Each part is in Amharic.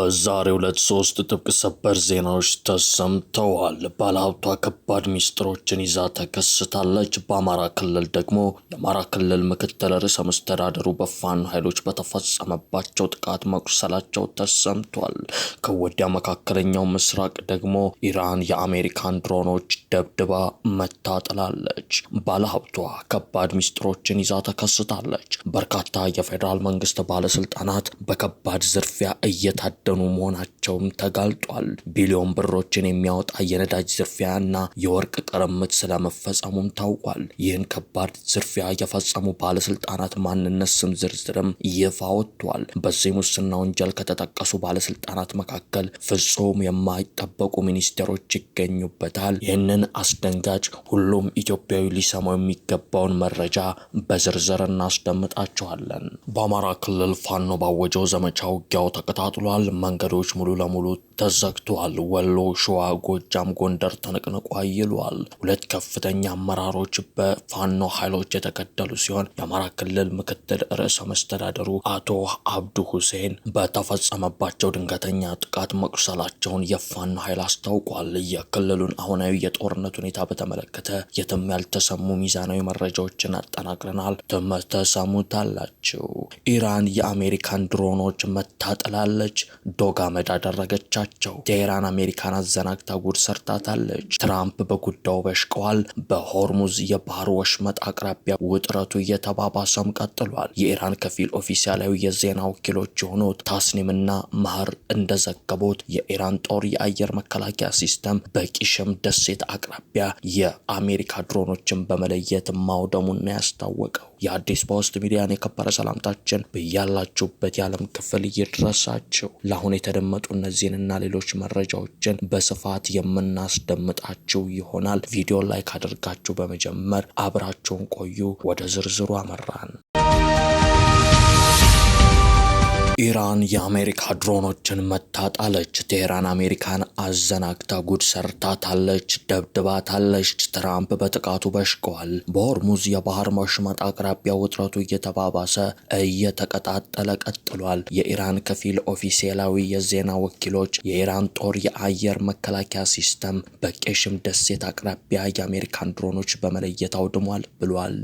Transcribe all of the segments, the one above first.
በዛሬው ዕለት ሶስት ጥብቅ ሰበር ዜናዎች ተሰምተዋል። ባለሀብቷ ከባድ ሚስጥሮችን ይዛ ተከስታለች። በአማራ ክልል ደግሞ የአማራ ክልል ምክትል ርዕሰ መስተዳድሩ በፋኖ ኃይሎች በተፈጸመባቸው ጥቃት መቁሰላቸው ተሰምቷል። ከወዲያ መካከለኛው ምስራቅ ደግሞ ኢራን የአሜሪካን ድሮኖች ደብድባ መታጥላለች። ባለሀብቷ ከባድ ሚስጥሮችን ይዛ ተከስታለች። በርካታ የፌዴራል መንግስት ባለስልጣናት በከባድ ዝርፊያ እየታደኑ መሆናቸውም ተጋልጧል። ቢሊዮን ብሮችን የሚያወጣ የነዳጅ ዝርፊያና የወርቅ ቅርምት ስለመፈጸሙም ታውቋል። ይህን ከባድ ዝርፊያ የፈጸሙ ባለስልጣናት ማንነት ስም ዝርዝርም ይፋ ወጥቷል። በዚህ ሙስና ወንጀል ከተጠቀሱ ባለስልጣናት መካከል ፍጹም የማይጠበቁ ሚኒስቴሮች ይገኙበታል። ይህንን አስደንጋጭ ሁሉም ኢትዮጵያዊ ሊሰማው የሚገባውን መረጃ በዝርዝር እናስደምጣቸዋለን። በአማራ ክልል ፋኖ ባወጀው ዘመቻ ውጊያው ተቀጣጥሏል። መንገዶች ሙሉ ለሙሉ ተዘግተዋል። ወሎ፣ ሸዋ፣ ጎጃም፣ ጎንደር ተነቅንቆ አይሏል። ሁለት ከፍተኛ አመራሮች በፋኖ ኃይሎች የተገደሉ ሲሆን የአማራ ክልል ምክትል ርዕሰ መስተዳድሩ አቶ አብዱ ሁሴን በተፈጸመባቸው ድንገተኛ ጥቃት መቁሰላቸውን የፋኖ ኃይል አስታውቋል። የክልሉን አሁናዊ የጦርነት ሁኔታ በተመለከተ የትም ያልተሰሙ ሚዛናዊ መረጃዎችን አጠናቅረናል። ተሰሙታላችሁ። ኢራን የአሜሪካን ድሮኖች መታጥላለች። ዶግ አመድ አደረገቻቸው። ቴህራን አሜሪካን አዘናግታ ጉድ ሰርታታለች። ትራምፕ በጉዳዩ በሽቀዋል። በሆርሙዝ የባህር ወሽመጥ አቅራቢያ ውጥረቱ እየተባባሰም ቀጥሏል። የኢራን ከፊል ኦፊሴላዊ የዜና ወኪሎች የሆኑት ታስኒምና ማህር እንደዘገቡት የኢራን ጦር የአየር መከላከያ ሲስተም በቂሽም ደሴት አቅራቢያ የአሜሪካ ድሮኖችን በመለየት ማውደሙን ያስታወቀው። የአዲስ ፖስት ሚዲያን የከበረ ሰላምታችን በያላችሁበት የዓለም ክፍል ይድረሳችሁ። ለአሁን የተደመጡ እነዚህንና ሌሎች መረጃዎችን በስፋት የምናስደምጣችሁ ይሆናል። ቪዲዮ ላይክ አድርጋችሁ በመጀመር አብራችሁን ቆዩ። ወደ ዝርዝሩ አመራን። ኢራን የአሜሪካ ድሮኖችን መታጣለች። ቴህራን አሜሪካን አዘናግታ ጉድ ሰርታታለች፣ ደብድባታለች። ትራምፕ በጥቃቱ በሽቀዋል። በሆርሙዝ የባህር ወሽመጥ አቅራቢያ ውጥረቱ እየተባባሰ እየተቀጣጠለ ቀጥሏል። የኢራን ከፊል ኦፊሴላዊ የዜና ወኪሎች የኢራን ጦር የአየር መከላከያ ሲስተም በቄሽም ደሴት አቅራቢያ የአሜሪካን ድሮኖች በመለየት አውድሟል ብሏል።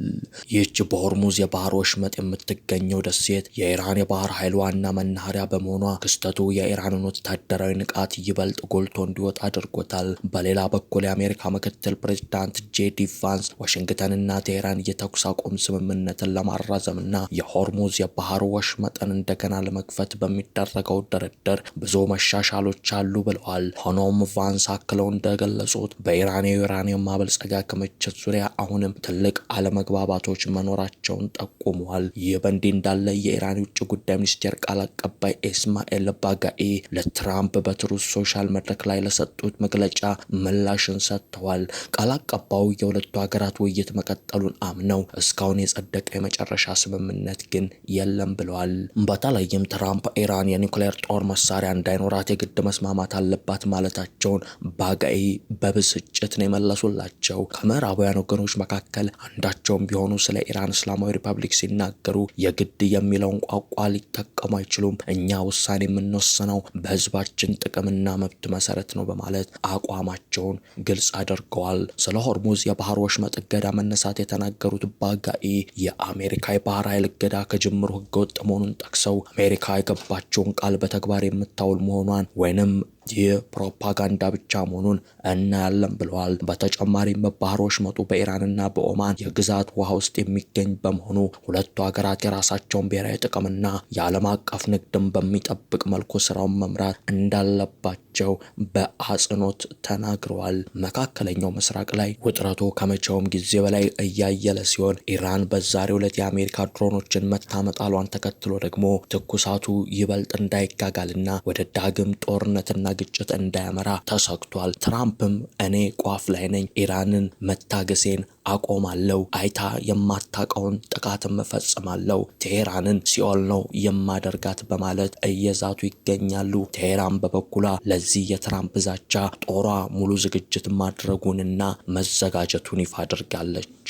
ይህች በሆርሙዝ የባህር ወሽመጥ የምትገኘው ደሴት የኢራን የባህር ኃይል ዋና መናኸሪያ በመሆኗ ክስተቱ የኢራንን ወታደራዊ ንቃት ይበልጥ ጎልቶ እንዲወጣ አድርጎታል። በሌላ በኩል የአሜሪካ ምክትል ፕሬዝዳንት ጄዲ ቫንስ ዋሽንግተንና ቴህራን የተኩስ አቁም ስምምነትን ለማራዘምና የሆርሙዝ የባህር ወሽመጥን እንደገና ለመክፈት በሚደረገው ድርድር ብዙ መሻሻሎች አሉ ብለዋል። ሆኖም ቫንስ አክለው እንደገለጹት በኢራን የዩራኒየም ማበልጸጊያ ክምችት ዙሪያ አሁንም ትልቅ አለመግባባቶች መኖራቸውን ጠቁመዋል። ይህ በእንዲህ እንዳለ የኢራን የውጭ ጉዳይ ሚኒስቴር ቃል አቀባይ ኢስማኤል ባጋኢ ለትራምፕ በትሩዝ ሶሻል መድረክ ላይ ለሰጡት መግለጫ ምላሽን ሰጥተዋል። ቃል አቀባዩ የሁለቱ ሀገራት ውይይት መቀጠሉን አምነው እስካሁን የጸደቀ የመጨረሻ ስምምነት ግን የለም ብለዋል። በተለይም ትራምፕ ኢራን የኒውክሌር ጦር መሳሪያ እንዳይኖራት የግድ መስማማት አለባት ማለታቸውን ባጋኢ በብስጭት ነው የመለሱላቸው። ከምዕራባውያን ወገኖች መካከል አንዳቸውም ቢሆኑ ስለ ኢራን እስላማዊ ሪፐብሊክ ሲናገሩ የግድ የሚለውን ቋንቋ ሊጠቀሙ አይችሉም። እኛ ውሳኔ የምንወስነው በህዝባችን ጥቅምና መብት መሰረት ነው በማለት አቋማቸውን ግልጽ አድርገዋል። ስለ ሆርሙዝ የባህር ወሽመጥ እገዳ መነሳት የተናገሩት ባጋኢ የአሜሪካ የባህር ኃይል እገዳ ከጅምሩ ህገወጥ መሆኑን ጠቅሰው አሜሪካ የገባቸውን ቃል በተግባር የምታውል መሆኗን ወይንም ይህ ፕሮፓጋንዳ ብቻ መሆኑን እናያለን ብለዋል። በተጨማሪም በባህር ወሽመጡ በኢራንና በኦማን የግዛት ውሃ ውስጥ የሚገኝ በመሆኑ ሁለቱ ሀገራት የራሳቸውን ብሔራዊ ጥቅምና የዓለም አቀፍ ንግድን በሚጠብቅ መልኩ ስራውን መምራት እንዳለባቸው በአጽንኦት ተናግረዋል። መካከለኛው ምስራቅ ላይ ውጥረቱ ከመቼውም ጊዜ በላይ እያየለ ሲሆን ኢራን በዛሬው ዕለት የአሜሪካ ድሮኖችን መታመጣሏን ተከትሎ ደግሞ ትኩሳቱ ይበልጥ እንዳይጋጋልና ወደ ዳግም ጦርነትና ግጭት እንዳያመራ ተሰግቷል። ትራምፕም እኔ ቋፍ ላይ ነኝ፣ ኢራንን መታገሴን አቆማለሁ፣ አይታ የማታውቀውን ጥቃትም እፈጽማለሁ፣ ቴህራንን ሲኦል ነው የማደርጋት በማለት እየዛቱ ይገኛሉ። ቴህራን በበኩሏ ለዚህ የትራምፕ ዛቻ ጦሯ ሙሉ ዝግጅት ማድረጉንና መዘጋጀቱን ይፋ አድርጋለች።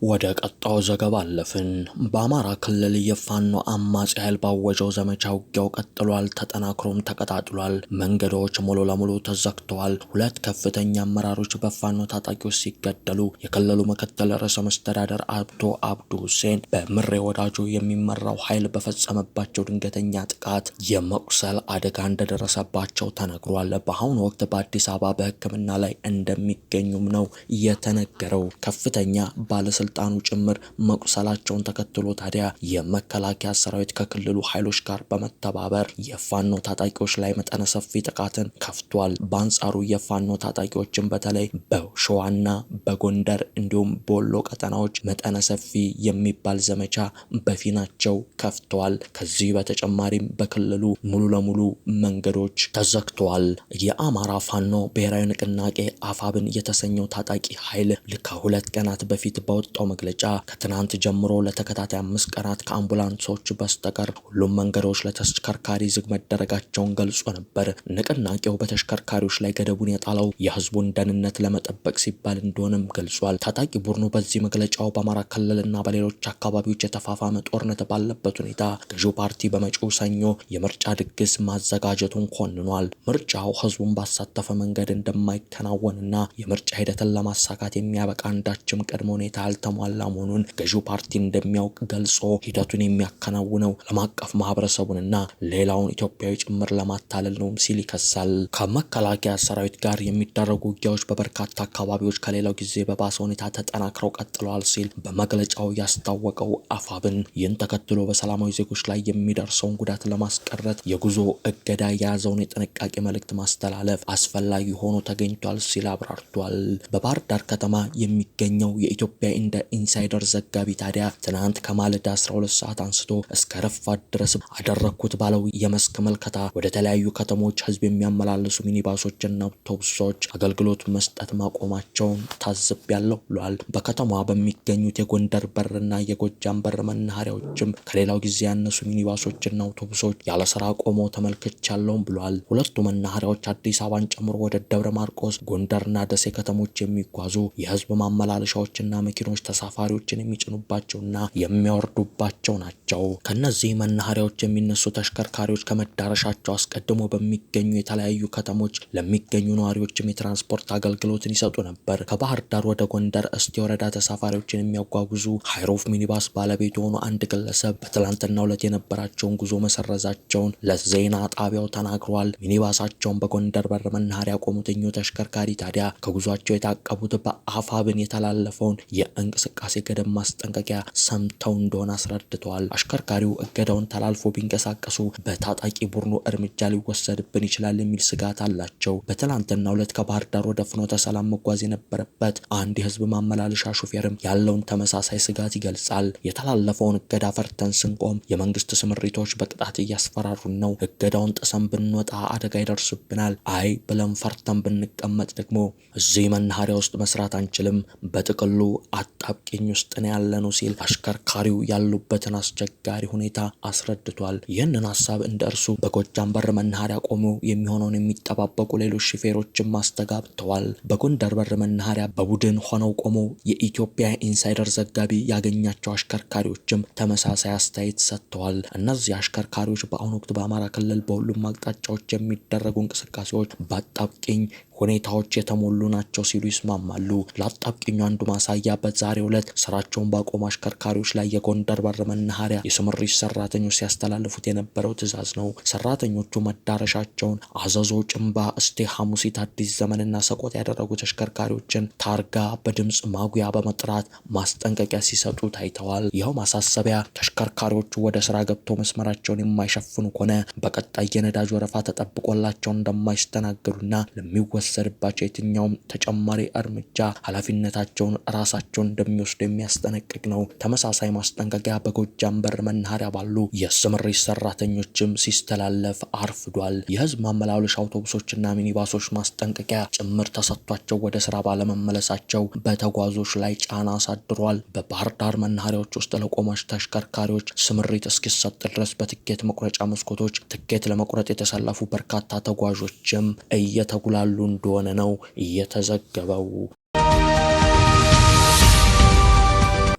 ወደ ቀጣው ዘገባ አለፍን። በአማራ ክልል የፋኖ አማጺ ኃይል ባወጀው ዘመቻ ውጊያው ቀጥሏል፣ ተጠናክሮም ተቀጣጥሏል። መንገዶች ሙሉ ለሙሉ ተዘግተዋል። ሁለት ከፍተኛ አመራሮች በፋኖ ታጣቂዎች ሲገደሉ የክልሉ ምክትል ርዕሰ መስተዳደር አቶ አብዱ ሁሴን በምሬ ወዳጆ የሚመራው ኃይል በፈጸመባቸው ድንገተኛ ጥቃት የመቁሰል አደጋ እንደደረሰባቸው ተነግሯል። በአሁኑ ወቅት በአዲስ አበባ በሕክምና ላይ እንደሚገኙም ነው የተነገረው። ከፍተኛ ባለስልጣኑ ጭምር መቁሰላቸውን ተከትሎ ታዲያ የመከላከያ ሰራዊት ከክልሉ ኃይሎች ጋር በመተባበር የፋኖ ታጣቂዎች ላይ መጠነ ሰፊ ጥቃትን ከፍቷል። በአንጻሩ የፋኖ ታጣቂዎችን በተለይ በሸዋና በጎንደር እንዲሁም በወሎ ቀጠናዎች መጠነ ሰፊ የሚባል ዘመቻ በፊናቸው ከፍተዋል። ከዚህ በተጨማሪም በክልሉ ሙሉ ለሙሉ መንገዶች ተዘግተዋል። የአማራ ፋኖ ብሔራዊ ንቅናቄ አፋብን የተሰኘው ታጣቂ ኃይል ከሁለት ቀናት በፊት በወጣው መግለጫ ከትናንት ጀምሮ ለተከታታይ 5 ቀናት ከአምቡላንሶች በስተቀር ሁሉም መንገዶች ለተሽከርካሪ ዝግ መደረጋቸውን ገልጾ ነበር። ንቅናቄው በተሽከርካሪዎች ላይ ገደቡን የጣለው የህዝቡን ደህንነት ለመጠበቅ ሲባል እንደሆነም ገልጿል። ታጣቂ ቡድኑ በዚህ መግለጫው በአማራ ክልልና በሌሎች አካባቢዎች የተፋፋመ ጦርነት ባለበት ሁኔታ ገዢው ፓርቲ በመጪው ሰኞ የምርጫ ድግስ ማዘጋጀቱን ኮንኗል። ምርጫው ህዝቡን ባሳተፈ መንገድ እንደማይከናወንና የምርጫ ሂደትን ለማሳካት የሚያበቃ አንዳችም ቅድመ ሁኔታ ያልተሟላ መሆኑን ገዢው ፓርቲ እንደሚያውቅ ገልጾ ሂደቱን የሚያከናውነው ዓለም አቀፍ ማህበረሰቡንና ሌላውን ኢትዮጵያዊ ጭምር ለማታለል ነው ሲል ይከሳል። ከመከላከያ ሰራዊት ጋር የሚደረጉ ውጊያዎች በበርካታ አካባቢዎች ከሌላው ጊዜ በባሰ ሁኔታ ተጠናክረው ቀጥለዋል ሲል በመግለጫው ያስታወቀው አፋብን ይህን ተከትሎ በሰላማዊ ዜጎች ላይ የሚደርሰውን ጉዳት ለማስቀረት የጉዞ እገዳ የያዘውን የጥንቃቄ መልእክት ማስተላለፍ አስፈላጊ ሆኖ ተገኝቷል ሲል አብራርቷል። በባህር ዳር ከተማ የሚገኘው የኢትዮጵያ እንደ ኢንሳይደር ዘጋቢ ታዲያ ትናንት ከማለዳ 12 ሰዓት አንስቶ እስከ ረፋድ ድረስ አደረኩት ባለው የመስክ መልከታ ወደ ተለያዩ ከተሞች ህዝብ የሚያመላልሱ ሚኒባሶችና አውቶቡሶች አገልግሎት መስጠት ማቆማቸውን ታዝቤያለሁ ብሏል። በከተማዋ በሚገኙት የጎንደር በርና የጎጃም በር መናኸሪያዎችም ከሌላው ጊዜ ያነሱ ሚኒባሶችና አውቶቡሶች ያለ ስራ ቆመው ተመልክቻለሁ ብሏል። ሁለቱ መናኸሪያዎች አዲስ አበባን ጨምሮ ወደ ደብረ ማርቆስ፣ ጎንደርና ደሴ ከተሞች የሚጓዙ የህዝብ ማመላለሻዎችና መኪኖች ተሳፋሪዎችን የሚጭኑባቸውና የሚያወርዱባቸው ናቸው። ከነዚህ መናኸሪያዎች የሚነሱ ተሽከርካሪዎች ከመዳረሻቸው አስቀድሞ በሚገኙ የተለያዩ ከተሞች ለሚገኙ ነዋሪዎችም የትራንስፖርት አገልግሎትን ይሰጡ ነበር። ከባህር ዳር ወደ ጎንደር እስቴ ወረዳ ተሳፋሪዎችን የሚያጓጉዙ ሃይሮፍ ሚኒባስ ባለቤት የሆኑ አንድ ግለሰብ በትላንትናው ዕለት የነበራቸውን ጉዞ መሰረዛቸውን ለዜና ጣቢያው ተናግረዋል። ሚኒባሳቸውን በጎንደር በር መናኸሪያ ያቆሙት ተሽከርካሪ ታዲያ ከጉዟቸው የታቀቡት በአፋብን የተላለፈውን የእንቅስቃሴ ገደብ ማስጠንቀቂያ ሰምተው እንደሆነ አስረድተዋል። አሽከርካሪው እገዳውን ተላልፎ ቢንቀሳቀሱ በታጣቂ ቡድኑ እርምጃ ሊወሰድብን ይችላል የሚል ስጋት አላቸው። በትላንትናው ዕለት ከባህር ዳር ወደ ፍኖተ ሰላም መጓዝ የነበረበት አንድ የህዝብ ማመላለሻ ሹፌርም ያለውን ተመሳሳይ ስጋት ይገልጻል። የተላለፈውን እገዳ ፈርተን ስንቆም የመንግስት ስምሪቶች በቅጣት እያስፈራሩን ነው። እገዳውን ጥሰን ብንወጣ አደጋ ይደርስብናል። አይ ብለን ፈርተን ብንቀመጥ ደግሞ እዚህ መናኸሪያ ውስጥ መስራት አንችልም። በጥቅሉ አጣብቂኝ ውስጥ ነው ያለነው ሲል አሽከርካሪው ያሉበትን አስቸጋሪ ሁኔታ አስረድቷል። ይህንን ሀሳብ እንደ እርሱ በጎጃም በር መናኸሪያ ቆመው የሚሆነውን የሚጠባበቁ ሌሎች ሹፌሮችም አስተጋብተዋል። በጎንደር በር መናኸሪያ በቡድን ሆነው ቆመው የኢትዮጵያ ኢንሳይደር ዘጋቢ ያገኛቸው አሽከርካሪዎችም ተመሳሳይ አስተያየት ሰጥተዋል። እነዚህ አሽከርካሪዎች በአሁኑ ወቅት በአማራ ክልል በሁሉም አቅጣጫዎች የሚደረጉ እንቅስቃሴዎች በአጣብቂኝ ሁኔታዎች የተሞሉ ናቸው ሲሉ ይስማማሉ። ለአጣብቂኙ አንዱ ማሳያ በዛሬው ዕለት ስራቸውን ባቆሙ አሽከርካሪዎች ላይ የጎንደር በር መናኸሪያ የስምሪት ሰራተኞች ሲያስተላልፉት የነበረው ትዕዛዝ ነው። ሰራተኞቹ መዳረሻቸውን አዘዞ፣ ጭንባ፣ እስቴ፣ ሐሙሲት፣ አዲስ ዘመንና ሰቆጣ ያደረጉ ተሽከርካሪዎችን ታርጋ በድምፅ ማጉያ በመጥራት ማስጠንቀቂያ ሲሰጡ ታይተዋል። ይኸው ማሳሰቢያ ተሽከርካሪዎቹ ወደ ስራ ገብተው መስመራቸውን የማይሸፍኑ ከሆነ በቀጣይ የነዳጅ ወረፋ ተጠብቆላቸው እንደማይስተናገዱና ለሚወሰድባቸው የትኛውም ተጨማሪ እርምጃ ኃላፊነታቸውን ራሳቸውን እንደሚወስዱ የሚያስጠነቅቅ ነው። ተመሳሳይ ማስጠንቀቂያ በጎጃም በር መናኸሪያ ባሉ የስምሪት ሰራተኞችም ሲስተላለፍ አርፍዷል። የህዝብ ማመላለሻ አውቶቡሶችና ሚኒባሶች ማስጠንቀቂያ ጭምር ተሰጥቷቸው ወደ ስራ ባለመመለሳቸው በተጓዦች ላይ ጫና አሳድሯል። በባህር ዳር መናኸሪያዎች ውስጥ ለቆሙ ተሽከርካሪዎች ስምሪት እስኪሰጥ ድረስ በትኬት መቁረጫ መስኮቶች ትኬት ለመቁረጥ የተሰለፉ በርካታ ተጓዦችም እየተጉላሉ እንደሆነ ነው እየተዘገበው።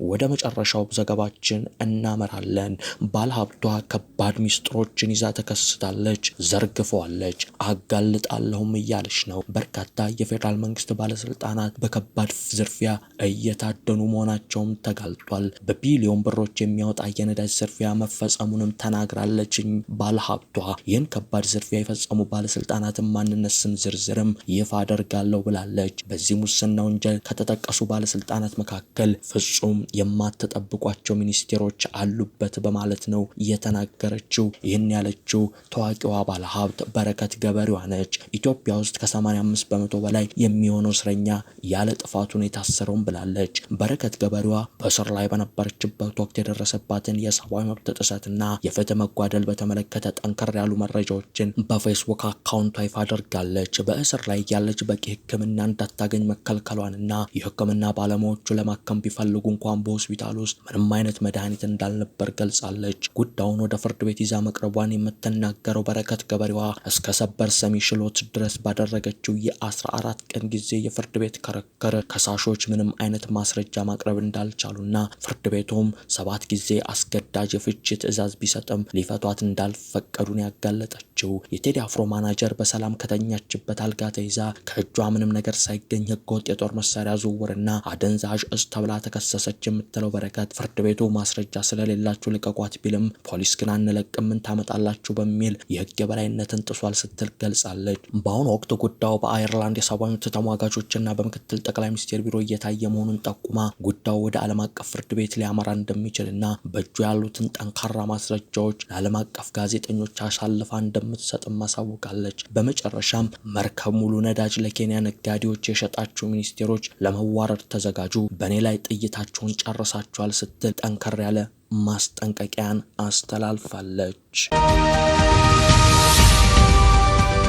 ወደ መጨረሻው ዘገባችን እናመራለን። ባለሀብቷ ከባድ ሚስጥሮችን ይዛ ተከስታለች፣ ዘርግፈዋለች፣ አጋልጣለሁም እያለች ነው። በርካታ የፌዴራል መንግስት ባለስልጣናት በከባድ ዝርፊያ እየታደኑ መሆናቸውም ተጋልጧል። በቢሊዮን ብሮች የሚያወጣ የነዳጅ ዝርፊያ መፈጸሙንም ተናግራለች። ባለሀብቷ ይህን ከባድ ዝርፊያ የፈጸሙ ባለስልጣናትን ማንነት ስም ዝርዝርም ይፋ አደርጋለሁ ብላለች። በዚህ ሙስና ወንጀል ከተጠቀሱ ባለስልጣናት መካከል ፍጹም የማትጠብቋቸው ሚኒስቴሮች አሉበት በማለት ነው የተናገረችው። ይህን ያለችው ታዋቂዋ ባለሀብት በረከት ገበሬዋ ነች። ኢትዮጵያ ውስጥ ከ85 በመቶ በላይ የሚሆነው እስረኛ ያለ ጥፋቱን የታሰረውም ብላለች። በረከት ገበሬዋ በእስር ላይ በነበረችበት ወቅት የደረሰባትን የሰብአዊ መብት ጥሰትና የፍትህ መጓደል በተመለከተ ጠንከር ያሉ መረጃዎችን በፌስቡክ አካውንቷ ይፋ አድርጋለች። በእስር ላይ ያለች በቂ ሕክምና እንዳታገኝ መከልከሏንና የሕክምና ባለሙያዎቹ ለማከም ቢፈልጉ እንኳን በሆስፒታል ውስጥ ምንም አይነት መድኃኒት እንዳልነበር ገልጻለች። ጉዳዩን ወደ ፍርድ ቤት ይዛ መቅረቧን የምትናገረው በረከት ገበሬዋ እስከ ሰበር ሰሚ ችሎት ድረስ ባደረገችው የ14 ቀን ጊዜ የፍርድ ቤት ክርክር ከሳሾች ምንም አይነት ማስረጃ ማቅረብ እንዳልቻሉና ፍርድ ቤቱም 7 ጊዜ አስገዳጅ የፍቺ ትዕዛዝ ቢሰጥም ሊፈቷት እንዳልፈቀዱን ያጋለጠችው የቴዲ አፍሮ ማናጀር በሰላም ከተኛችበት አልጋ ተይዛ ከእጇ ምንም ነገር ሳይገኝ ህገወጥ የጦር መሳሪያ ዝውውርና አደንዛዥ እጽ ተብላ ተከሰሰች የምትለው በረከት ፍርድ ቤቱ ማስረጃ ስለሌላችሁ ልቀቋት ቢልም ፖሊስ ግን አንለቅም ምን ታመጣላችሁ በሚል የህግ የበላይነትን ጥሷል ስትል ገልጻለች። በአሁኑ ወቅት ጉዳዩ በአየርላንድ የሰብአዊ መብት ተሟጋቾችና በምክትል ጠቅላይ ሚኒስቴር ቢሮ እየታየ መሆኑን ጠቁማ ጉዳዩ ወደ ዓለም አቀፍ ፍርድ ቤት ሊያመራ እንደሚችልና በእጁ ያሉትን ጠንካራ ማስረጃዎች ለዓለም አቀፍ ጋዜጠኞች አሳልፋ እንደምትሰጥም ማሳውቃለች። በመጨረሻም መርከብ ሙሉ ነዳጅ ለኬንያ ነጋዴዎች የሸጣችሁ ሚኒስቴሮች ለመዋረድ ተዘጋጁ፣ በእኔ ላይ ጥይታችሁን ጨርሳችኋል ስትል ጠንከር ያለ ማስጠንቀቂያን አስተላልፋለች።